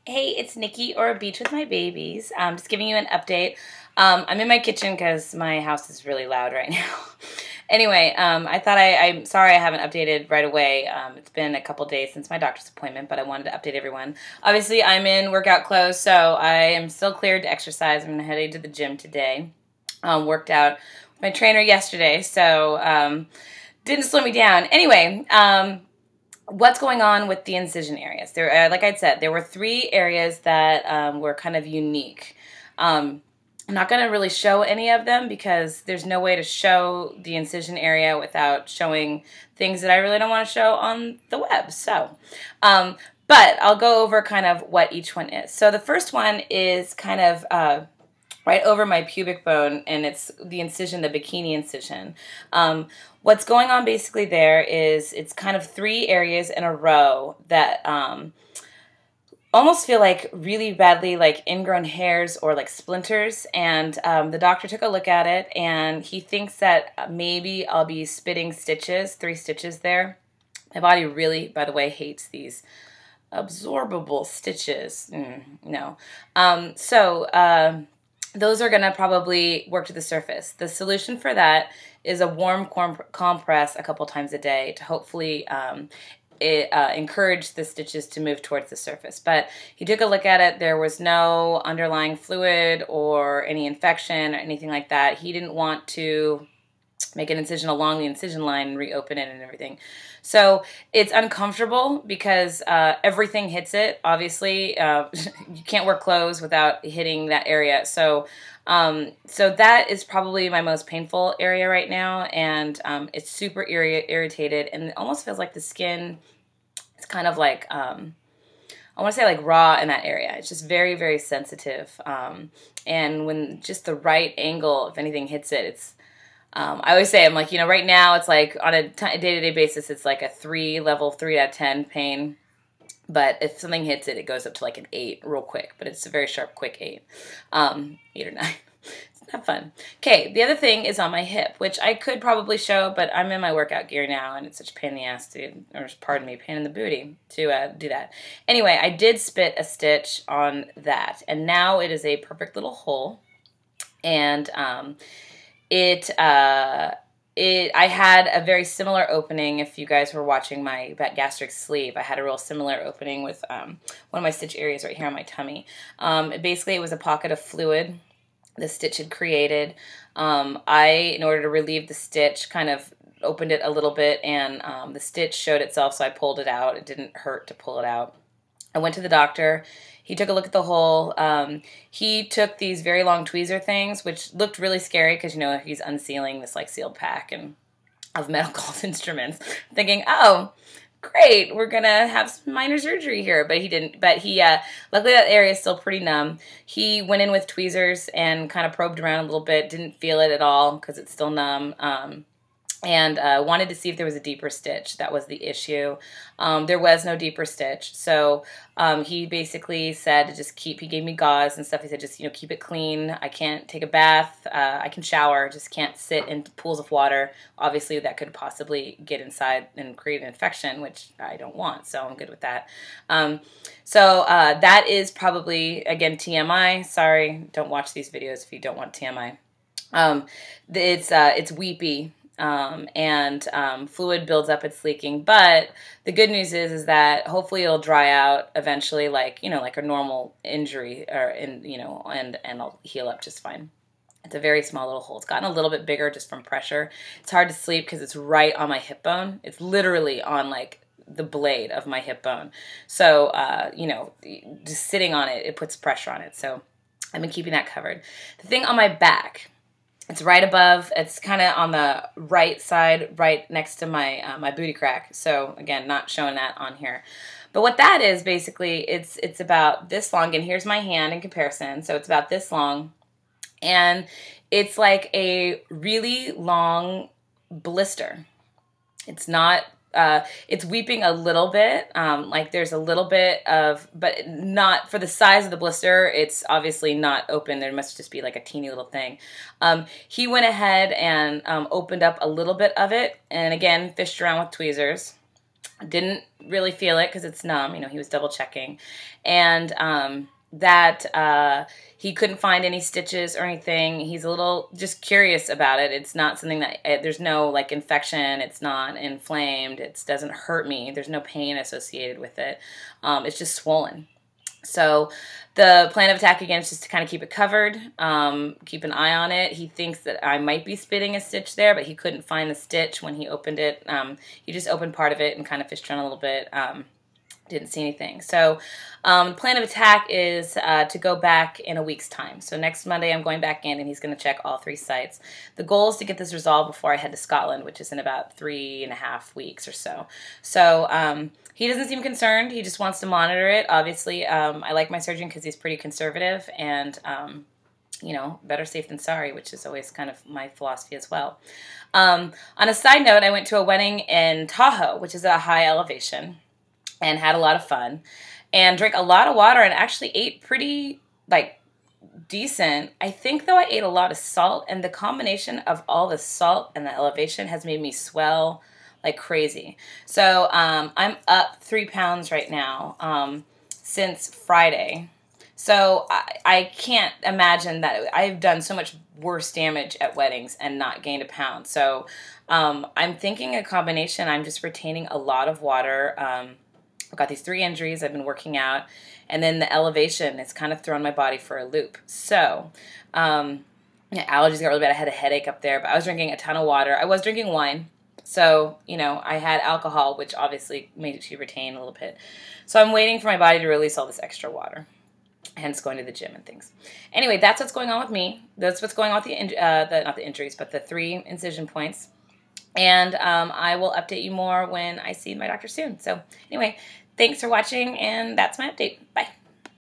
Hey, it's Nikki or a beach with my babies. Just giving you an update. I'm in my kitchen because my house is really loud right now. Anyway, I'm sorry I haven't updated right away. It's been a couple days since my doctor's appointment, but I wanted to update everyone. Obviously, I'm in workout clothes, so I am still cleared to exercise. I'm headed to the gym today. Worked out with my trainer yesterday, so didn't slow me down. Anyway, what's going on with the incision areas? Like I said, there were 3 areas that were kind of unique. I'm not going to really show any of them because there's no way to show the incision area without showing things that I really don't want to show on the web. So, but I'll go over kind of what each one is. So the first one is kind of right over my pubic bone, and it's the incision, the bikini incision. What's going on basically there is it's kind of 3 areas in a row that almost feel like really badly like ingrown hairs or like splinters, and the doctor took a look at it, and he thinks that maybe I'll be spitting stitches, 3 stitches there. My body really, by the way, hates these absorbable stitches. No. Those are going to probably work to the surface. The solution for that is a warm compress a couple times a day to hopefully encourage the stitches to move towards the surface. But he took a look at it. There was no underlying fluid or any infection or anything like that. He didn't want to make an incision along the incision line and reopen it and everything. So it's uncomfortable because everything hits it. Obviously, you can't wear clothes without hitting that area. So that is probably my most painful area right now, and it's super irritated, and it almost feels like the skin is kind of like I want to say like raw in that area. It's just very, very sensitive, and when just the right angle, if anything hits it, it's I always say, I'm like, right now it's like on a day-to-day basis, it's like a 3 out of 10 pain. But if something hits it, it goes up to like an 8 real quick. But it's a very sharp, quick 8. 8 or 9. It's not fun. Okay, the other thing is on my hip, which I could probably show, but I'm in my workout gear now, and it's such a pain in the ass pardon me, pain in the booty to do that. Anyway, I did spit a stitch on that, and now it is a perfect little hole. And I had a very similar opening. If you guys were watching my gastric sleeve, I had a real similar opening with one of my stitch areas right here on my tummy. Basically, it was a pocket of fluid the stitch had created. In order to relieve the stitch, kind of opened it a little bit, and the stitch showed itself, so I pulled it out. It didn't hurt to pull it out. I went to the doctor. He took a look at the hole. He took these very long tweezer things, which looked really scary because, he's unsealing this like sealed pack of medical instruments. Thinking, oh, great, we're going to have some minor surgery here. But he didn't. But luckily that area is still pretty numb. He went in with tweezers and kind of probed around a little bit. Didn't feel it at all because it's still numb. And wanted to see if there was a deeper stitch. That was the issue. There was no deeper stitch. So he basically said to just he gave me gauze and stuff. He said just, keep it clean. I can't take a bath. I can shower, just can't sit in pools of water. Obviously that could possibly get inside and create an infection, which I don't want. So I'm good with that. That is probably, again, TMI. Sorry, don't watch these videos if you don't want TMI. It's weepy. Fluid builds up, it's leaking. But the good news is that hopefully it'll dry out eventually, like a normal injury, and it'll heal up just fine. It's a very small little hole. It's gotten a little bit bigger just from pressure. It's hard to sleep because it's right on my hip bone. It's literally on like the blade of my hip bone. So, just sitting on it, it puts pressure on it. So I've been keeping that covered. The thing on my back, it's right above, it's kind of on the right side, right next to my my booty crack. So again, not showing that on here. But what that is, basically, it's about this long, and here's my hand in comparison. So it's about this long, and it's like a really long blister. It's not, it's weeping a little bit, like there's a little bit of, but not for the size of the blister. It's obviously not open. There must just be like a teeny little thing. He went ahead and opened up a little bit of it, and again, fished around with tweezers. Didn't really feel it because it's numb. You know, he was double checking. And that he couldn't find any stitches or anything. He's a little just curious about it. It's not something that, there's no like infection. It's not inflamed. It doesn't hurt me. There's no pain associated with it. It's just swollen. So the plan of attack, again, is just to kind of keep it covered, keep an eye on it. He thinks that I might be spitting a stitch there, but he couldn't find the stitch when he opened it. He just opened part of it and kind of fished around a little bit. Didn't see anything. So plan of attack is to go back in a week's time. So next Monday I'm going back in and he's going to check all 3 sites. The goal is to get this resolved before I head to Scotland, which is in about 3.5 weeks or so. So he doesn't seem concerned. He just wants to monitor it. Obviously, I like my surgeon because he's pretty conservative and, you know, better safe than sorry, which is always kind of my philosophy as well. On a side note, I went to a wedding in Tahoe, which is at a high elevation, and had a lot of fun and drank a lot of water and actually ate pretty, like, decent. I think, though, I ate a lot of salt, and the combination of all the salt and the elevation has made me swell like crazy. So I'm up 3 pounds right now since Friday. So I can't imagine that I've done so much worse damage at weddings and not gained a pound. So I'm thinking a combination. I'm just retaining a lot of water. I've got these 3 injuries. I've been working out. And then the elevation has kind of thrown my body for a loop. So yeah, allergies got really bad. I had a headache up there. But I was drinking a ton of water. I was drinking wine. So, you know, I had alcohol, which obviously made you retain a little bit. So I'm waiting for my body to release all this extra water. Hence going to the gym and things. Anyway, that's what's going on with me. That's what's going on with not the injuries, but the 3 incision points. And I will update you more when I see my doctor soon. So anyway, thanks for watching, and that's my update. Bye.